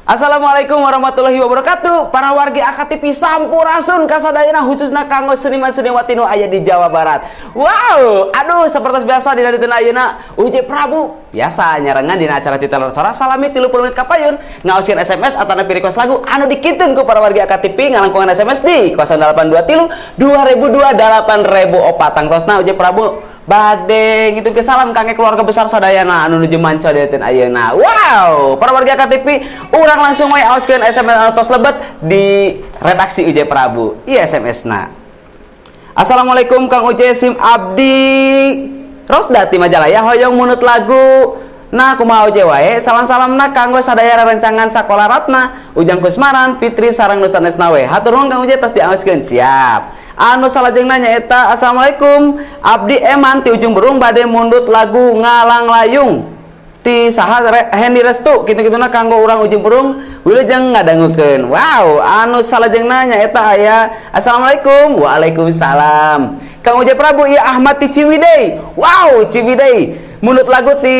Assalamualaikum warahmatullahi wabarakatuh. Para wargi AKTP sampurasun kasadayana khususna kanggo seniman-seniwati nu aya di Jawa Barat. Wow, aduh seperti biasa dina diteu ayeuna Uji Prabu biasa nyarengan dina acara Titeler Sora salami 30 menit kapayun ngaoskeun SMS atau napi request lagu anu dikiteun ku para wargi AKTP ngalangkungan SMS di 0823 2002 8004 tangtosna Uji Prabu bade gitu ke salam kangge keluarga besar sadayana anu nuju manca deuten ayeuna. Wow, para warga KTP urang langsung we aoskeun SMS anu tos lebet di redaksi UJ Prabu. Ieu SMS-na. Assalamualaikum Kang UJ Sim Abdi Rosda ti Majalaya hoyong munut lagu. Nah, kumaha UJ wae salam-salamna kanggo sadaya rencangan sakola Ratna, Ujang Kusmaran, Fitri sareng nu sanesna we. Hatur nuhun Kang UJ tos diaoskeun. Siap. Anu salajengna nyaeta Assalamualaikum Abdi Eman ti Ujung Berung bade mundut lagu Ngalang Layung ti saha Hendy Restu kitu-kituna kanggo urang Ujung Berung wilujeng ngadangukeun. Wow, anu salajengna nyaeta aya Assalamualaikum. Waalaikumsalam Kang Uji Prabu ieu Ahmad ti Ciwidey. Wow, Ciwidey munut lagu ti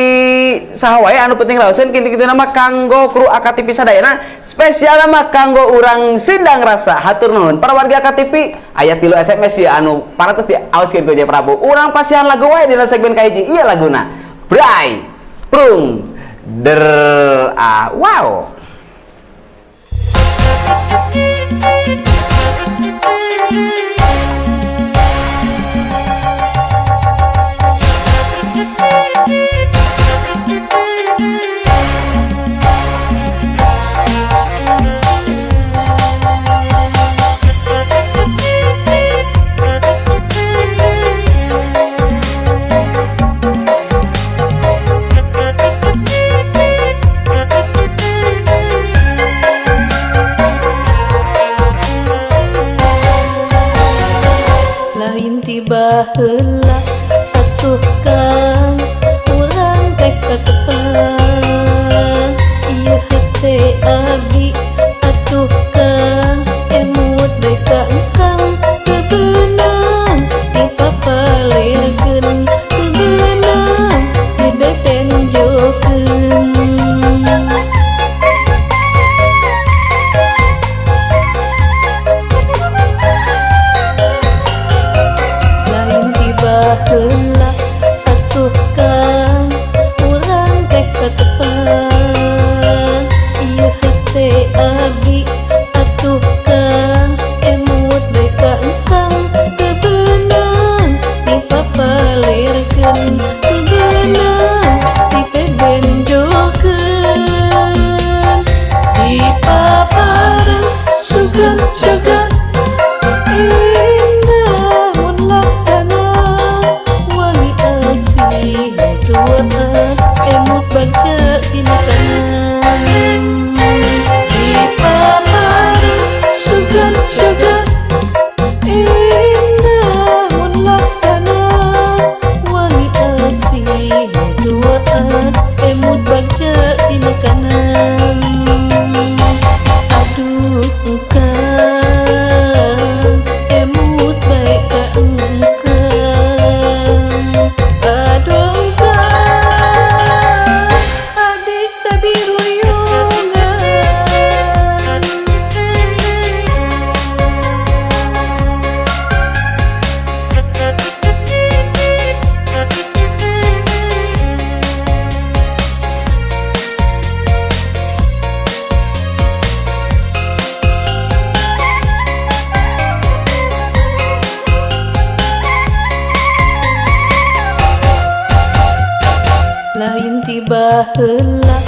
saha wae anu penting laoseun kitu-kituna mah kanggo kru AKTP sadayana spesial mah kanggo urang Sindang Rasa. Hatur nuhun para warga AKTP aya 3 SMS ya anu paratos diaoskeun ku Uji Prabu. Urang pasihan lagu wae dina segmen kahiji ieu laguna Bray Prung Der wow. Baheula atuh Kang urang teh katepang ieu hate abdi atuh Kang emut bae ka engkang teu beunang dipapalirkeun teu beunang dibebenjokeun baheula atuh Kang urang teh katepang ieu hate abdi atuh Kang emut bae ka engkang teu beunang dipapalirkeun teu beunang dipebenjokeun dipapareun sugeng jagat indah mun laksana wangi asih duaan emut baca tina kanan dipapareun sugan jagat indah mun laksana wangi asih duaan emut baca tina kanan aduh Kang emut bae ka engkang aduh Kang adik tabi ruyungan lain ti baheula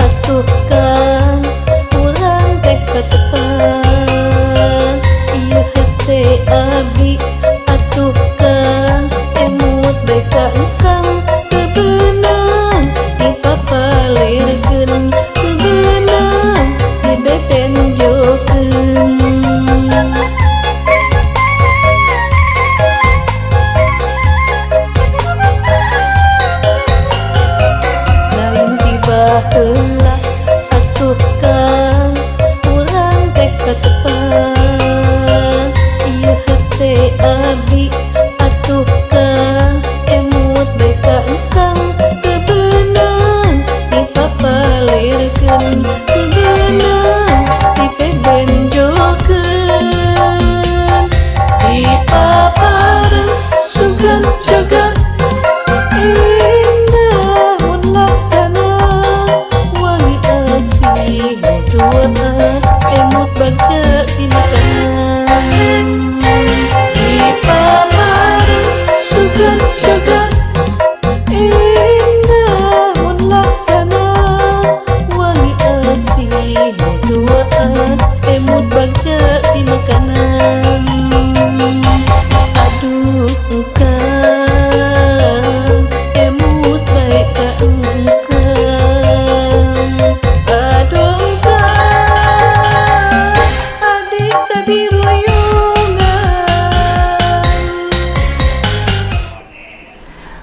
atuh Kang urang teh katepang ieu hate abdi atuh Kang emut bae ka engkang teu beunang dipapalirkeun teu beunang dibebenjokeun baheula atuh Kang urang teh katepang ieu hate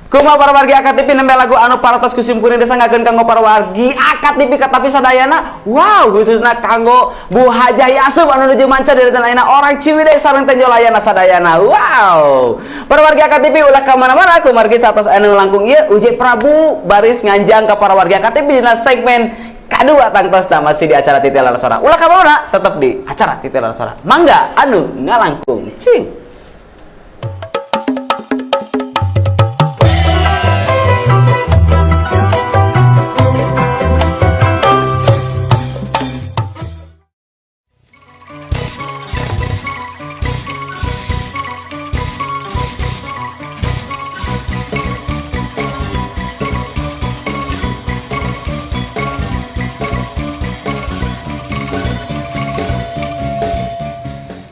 Kumaha para wargi AKTP nembe lagu anu parantos kusimkuring disangakeun kanggo para wargi AKTP katapi sadayana. Wow, khususna kanggo Bu Hajah Yasub anu nuju manca dari ayeuna orang Ciwidey sareng Tenjolayana sadayana. Wow. Para wargi AKTP ulah ka mana-mana kumargi satos anu langkung ieu Uji Prabu baris nganjang ka para wargi AKTP dina segmen kadua tangtosna masih di acara Titilan Sora. Ulah ka mana tetep di acara Titilan Sora. Mangga anu ngalangkung. Cing.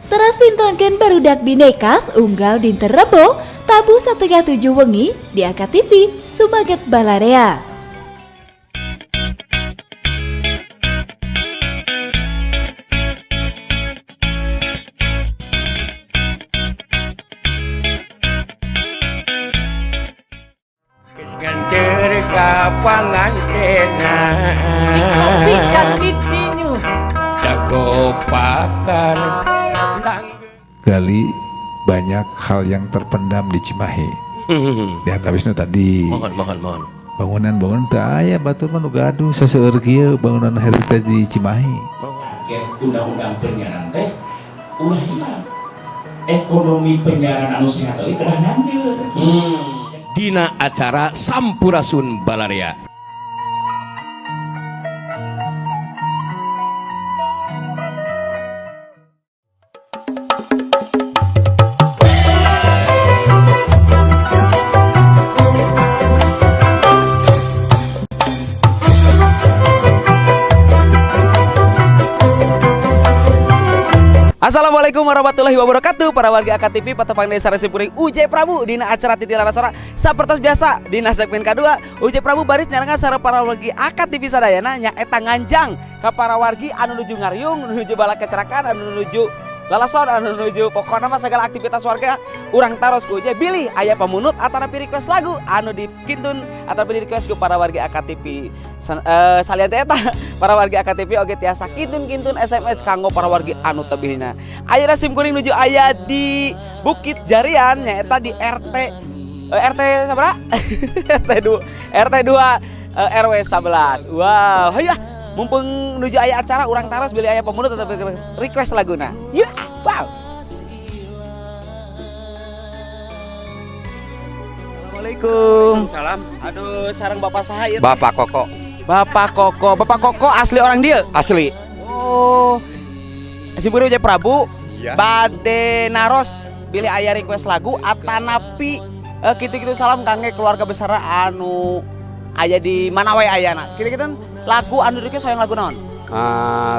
Teras pintonkeun barudak binekas unggal dinten Rebo tabu 1.7 wengi di AKTP Sumaget Balarea. Nganter ka pangantena dago pakar gali banyak hal yang terpendam di Cimahi. Di antawisna tadi mohon bangunan teu aya batur mah nu gaduh saseueur kieu bangunan heritage di Cimahi. Undang-undang penyiaran teh ulah hilang. Ekonomi penyiaran anu sehat tadi kedah nanjeur. dina acara Sampurasun Balarea. Assalamualaikum warahmatullahi wabarakatuh. Para warga AKTP Patepang Desa Resipuring Uji Prabu dina acara Titilan Sora sapertos biasa dina segmen kedua Uji Prabu baris nyarengan sareng para wargi AKTP sadayana nyaeta nganjang ka para wargi anu nuju ngaryung, nuju bala kecerakan, anu nuju lalason, anu nuju pokona mah segala aktivitas warga urang taros ku Uji bilih aya pamunut atanapi request lagu anu dikintun ataupun request ku para wargi AKTP. Salian teh eta para wargi AKTP oge tiasa kintun-kintun SMS kanggo para wargi anu tebihna. Ayeuna simkuring nuju aya di Bukit Jarian nyaeta di RT sabaraha? RT2 RW 11. Wow, hayu mumpung nuju aya acara urang taros beli aya pamunut atau request laguna. Yuk, wow. Assalamualaikum. Salam. Aduh, sareng Bapak saha ieu? Bapak Koko. Bapak Koko asli orang dia. Asli. Oh. Si Buru Uji Prabu. Iya. Bade naros bilih aya request lagu atanapi kitu-kitu salam kangge keluarga besar anu aya di mana wae ayana. Kira-kira lagu anu request hoyong lagu naon?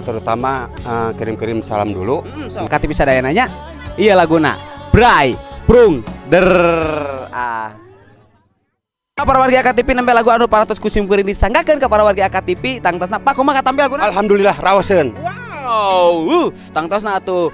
Terutama kirim-kirim salam dulu. KTP sadayana nya. Iya laguna. Bray, Brung, Der. Para warga AKTP nembe lagu anu parantos kusimkuring disanggakeun ka para warga AKTP tangtosna Pak kumaha katampil laguna? Alhamdulillah raoseun. Wow, tangtosna atuh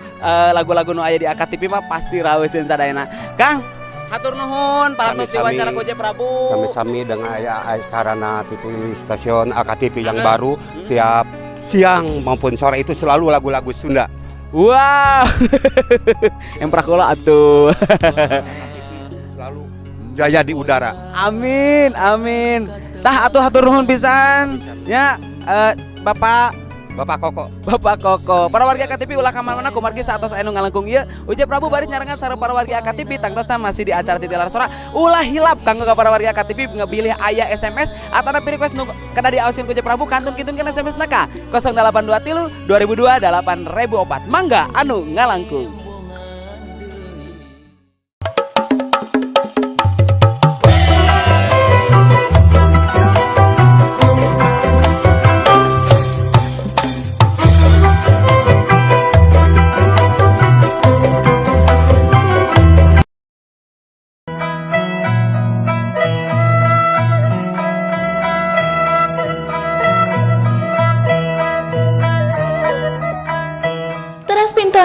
lagu-lagu nu aya di AKTP mah pasti raoseun sadayana. Kang, hatur nuhun parantos diwawancara ku Uji Prabu. Sami-sami dengan acarana TV stasiun AKTP yang baru tiap siang maupun sore itu selalu lagu-lagu Sunda. Wow. Emprak kula atuh. Selalu jaya di udara. Amin, amin. Tah atuh hatur nuhun pisan nya Bapak Koko. Para warga AKTP ulah ka mana-mana kumargi satos anu ngalengkung ieu Uji Prabu bari nyarengan sareng para warga AKTP tangtosna masih di acara Titilan Sora ulah hilap kanggo ka para warga AKTP ngabilih aya SMS atanapi request nu kada diaoskeun ku Uji Prabu kantun kintun SMS na ka 0823 2002 8004. Mangga anu ngalangkung.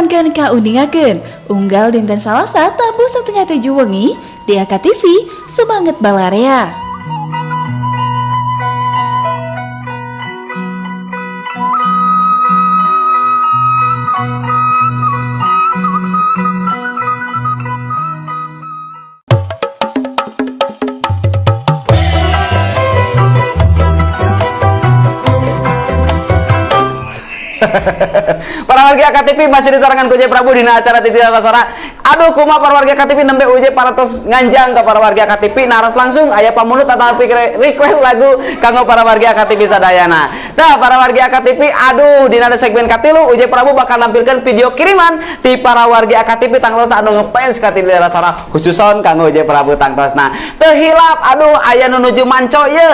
mangkan kaundingakeun unggal dinten Salasa tabu 6.30 wengi di AKTV Sumanget Balarea. Para warga KTP masih disarankan ku J Prabu dina acara Titi Rasara. Aduh kumaha para warga KTP nembe UJ paratos nganjang ke para warga KTP naras langsung aya pamunut atau request lagu kanggo para warga KTP sadayana. Tah para warga KTP aduh dina segmen katilu UJ Prabu bakal nampilkan video kiriman ti para warga KTP tangtos anu ngefans ka Titi Rasara khususon kanggo UJ Prabu tangtosna. Teu hilap aduh aya nu nuju manco ye.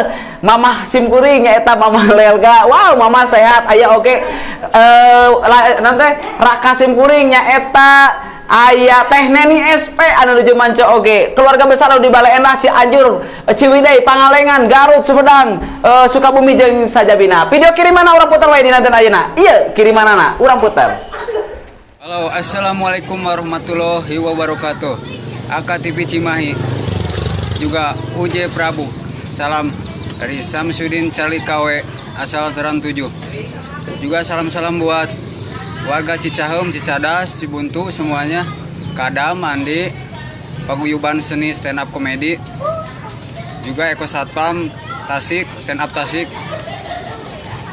Mamah simkuring nyaeta Mamah Lelga. Wow, Mamah sehat aya oke. Nanti Raka simkuring nyaeta aya Teh Neni SP anu nuju manco oge. Keluarga besar di Balai Endah Cianjur, Ciwidey, Pangalengan, Garut, Sumedang, Sukabumi jeung sajabina. Video kirimanna urang puter wae dina ayeuna. Ieu kirimanana urang puter. Halo, assalamualaikum warahmatullahi wabarakatuh. AKTV Cimahi juga UJ Prabu. Salam dari Samsudin Charlie KW asal Teran 7. Juga salam-salam buat warga Cicahem, Cicadas, Cibuntu semuanya. Kadam, Andi, paguyuban seni stand up komedi. Juga Eko Satpam, Tasik, stand up Tasik.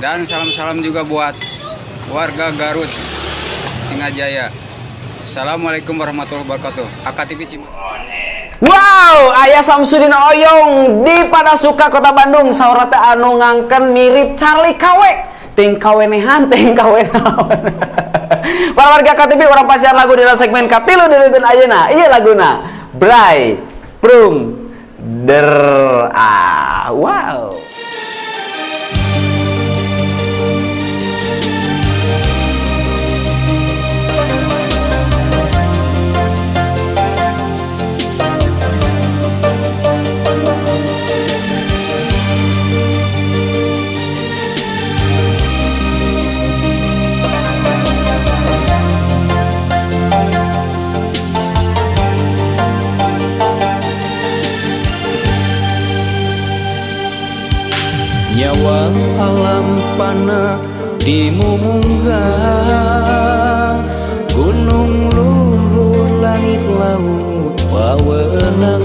Dan salam-salam juga buat warga Garut, Singajaya. Assalamualaikum warahmatullahi wabarakatuh. AKTV Cimahi. Wow, aya Samsudin Oyong di Padasuka Kota Bandung saur teh anu ngangken mirip Charlie KW. Ting kawenehan, ting kawenaon. Para warga KTP orang pasiar lagu di dalam segmen Katilu dilipin ayeuna. Ieu laguna Bray Prum Der wow. Nyawa alam panah dimumunggang, gunung luhur langit laut pawenangan,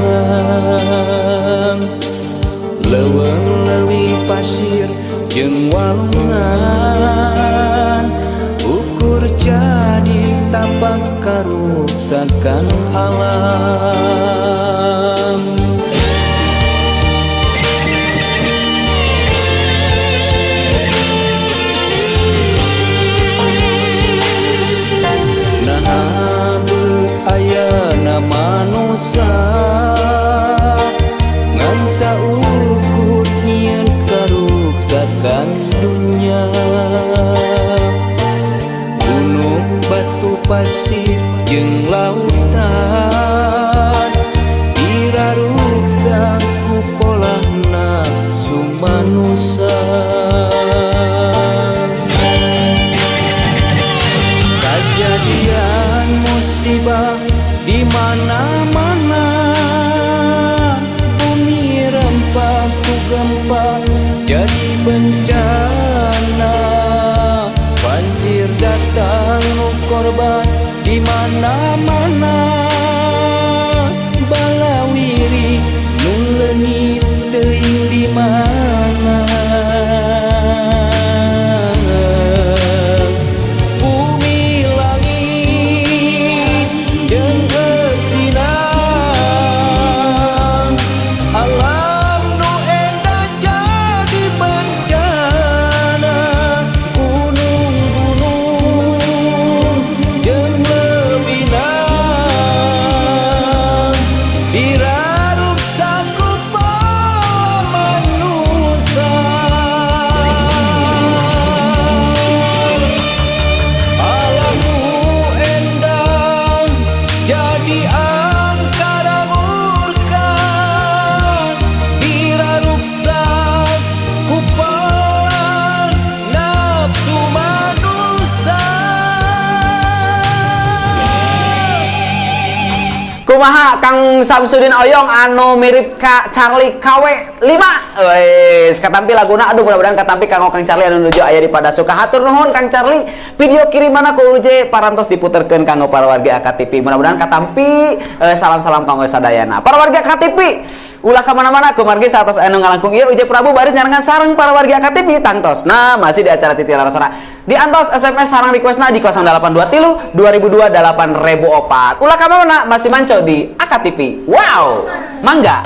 leuweung leuwih pasir jeung walungan, ukur jadi tapak karuksakan alam. Ayana manusia ngan saukur nyieun karuksakan dunya, gunung batu pasir jeung lautan diraruksa ku pola nafsu manusia. Kejadian musibah di mana-mana, bumi rempah ku gempa jadi bencana, banjir datang nu korban di mana-mana, balawiri nu leungit teuing di mana. Kumaha Kang Samsudin Oyong anu mirip ka Charlie KW 5. Wes katampi laguna aduh mudah-mudahan katampi Kang Charlie anu nuju aya di Padasuka. Hatur nuhun Kang Charlie. Video kirimanna ku UJ parantos diputerkeun kanggo para wargi AKTV. Mudah-mudahan katampi salam-salam kanggo sadayana. Para wargi AKTV ulah ka mana-mana kumargi satos anu ngalangkung ieu UJ Prabu bari nyarengan sareng para wargi AKTV tangtosna masih di acara Titi Larasora. Diantos SMS sareng requestna di 0823 2002 8004. Ulah ka mana masih manco di AKTV. Wow, mangga.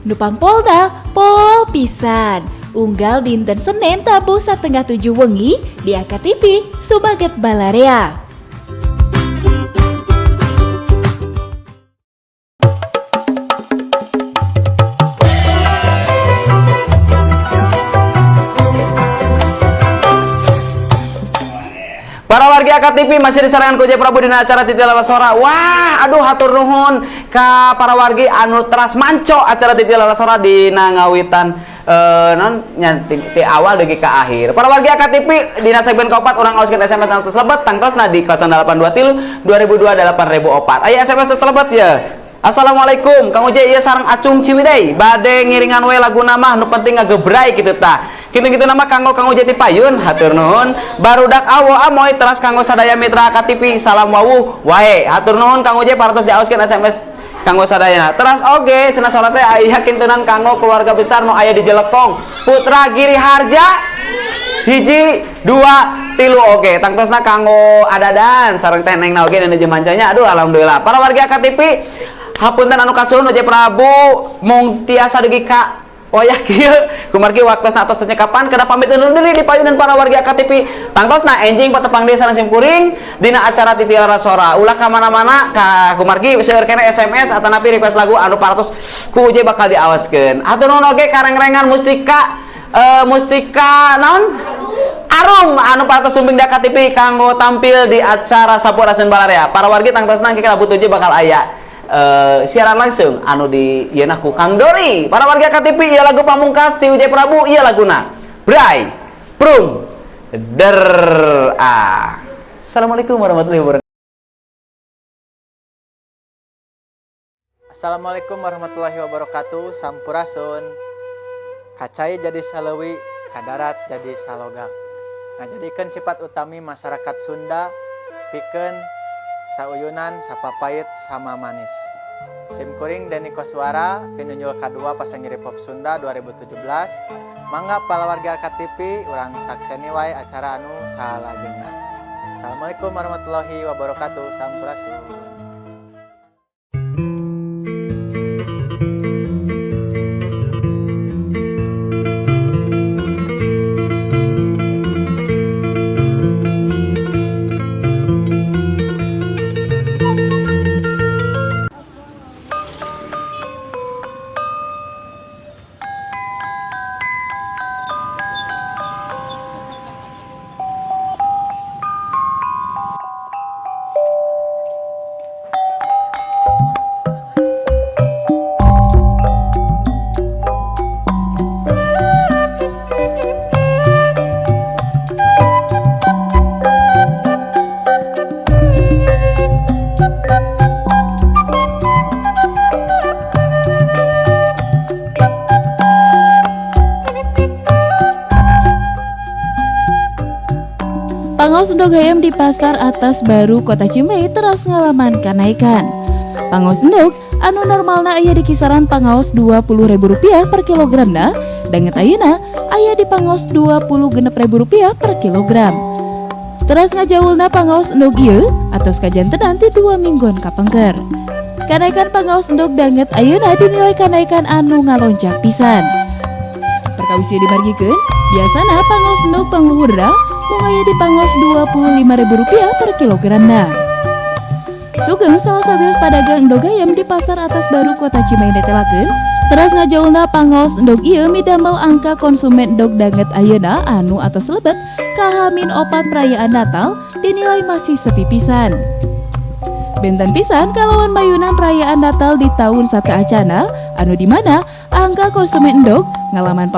Nupang Polda, Pol pisan. Unggal dinten Senin tabu 6:30 wengi di AKTV Sumaget Balarea. Para warga AKTV masih disarankan ku UJ Prabu dina acara Titi Larasora. Wah, aduh hatur nuhun ka para wargi anu teras manco acara Titi Larasora dina ngawitan ti awal degi ka akhir. Para wargi AKTV dina segmen keempat urang ngaoskeun SMS tangtos lebet tangtosna di 0823 2002 8004. Aya SMS tos lebet ya. Assalamualaikum Kang UJ ieu sareng Acung Ciwidey bade ngiringan we lagu nama nu penting ngagebrai kitu tah. Kitu-kitu nama kanggo Kang UJ ti Payun hatur nuhun. Barudak awo amoy teras kanggo sadaya mitra AKTV salam wawuh wae. Hatur nuhun Kang UJ parantos diaoskeun SMS kanggo sadayana. Teras oge cenah sora teh aya kintunan kanggo keluarga besar nu aya di Jelekong. Putra Giri Harja hiji 2 3 oge tangtosna kanggo Adadan sareng teh nengna oge nu jemancanya. Aduh alhamdulillah. Para warga AKTV hapunten anu kasuhun UJ Prabu mung tiasa dugi ka oyah kieu kumargi waktosna atos nyekapan kada pamit undur diri di payunan para warga AKTV tangtosna enjing patepang desa sareng simkuring dina acara Titi Larasora. Ulah ka mana-mana ka kumargi seueur keneh SMS atanapi request lagu anu parantos ku UJ bakal diawaskeun. Hatur nuhun oge kareng-rengan Mustika naon Arum anu parantos sumbing di AKTV kanggo tampil di acara Sampurasun Balarea. Para wargi tangtosna engke kalabut UJ bakal aya siaran langsung anu di yeuna ku Kang Dori. Para warga AKTV ieu lagu pamungkas ti UJ Prabu ieu laguna Bray Prum Der Assalamualaikum warahmatullahi wabarakatuh. Assalamualaikum warahmatullahi wabarakatuh. Sampurasun. Kacai jadi salewi, kadarat jadi salogang. Ngajadikeun sifat utami masyarakat Sunda pikeun sauyunan, sapapait, sama manis. Simkuring Deni Koswara, pinunjul K2 Pasangiri Pop Sunda 2017. Mangga para warga AKTV urang sakseni wae acara anu salajengna. Assalamualaikum warahmatullahi wabarakatuh. Sampurasun. Pangaos endog hayam di Pasar Atas Baru Kota Cimahi terus ngalaman kenaikan. Pangaos endog anu normalna aya di kisaran pangaos Rp20.000 per kilogramna, danget ayeuna aya di pangaos Rp26.000 per kilogram. Teras ngajawulna pangaos endog ieu atos kajantenan ti 2 mingguan kapengker. Kenaikan pangaos endog danget ayeuna dinilai kenaikan anu ngalonjak pisan. Perkawis ieu dimargikeun, biasana pangaos endog pangluhurna mung aya di pangaos Rp25.000 per kilogramna. Sugeng salah sabeus padagang endog ayam di Pasar Atas Baru Kota Cimahi netelakeun, teras ngajaulna pangaos endog ieu midamel angka konsumen endog danget ayeuna anu atos lebet ka H-4 perayaan Natal dinilai masih sepi pisan. Benten pisan kalawan bayunan perayaan Natal di tahun sateacana anu dimana angka konsumen endog ngalaman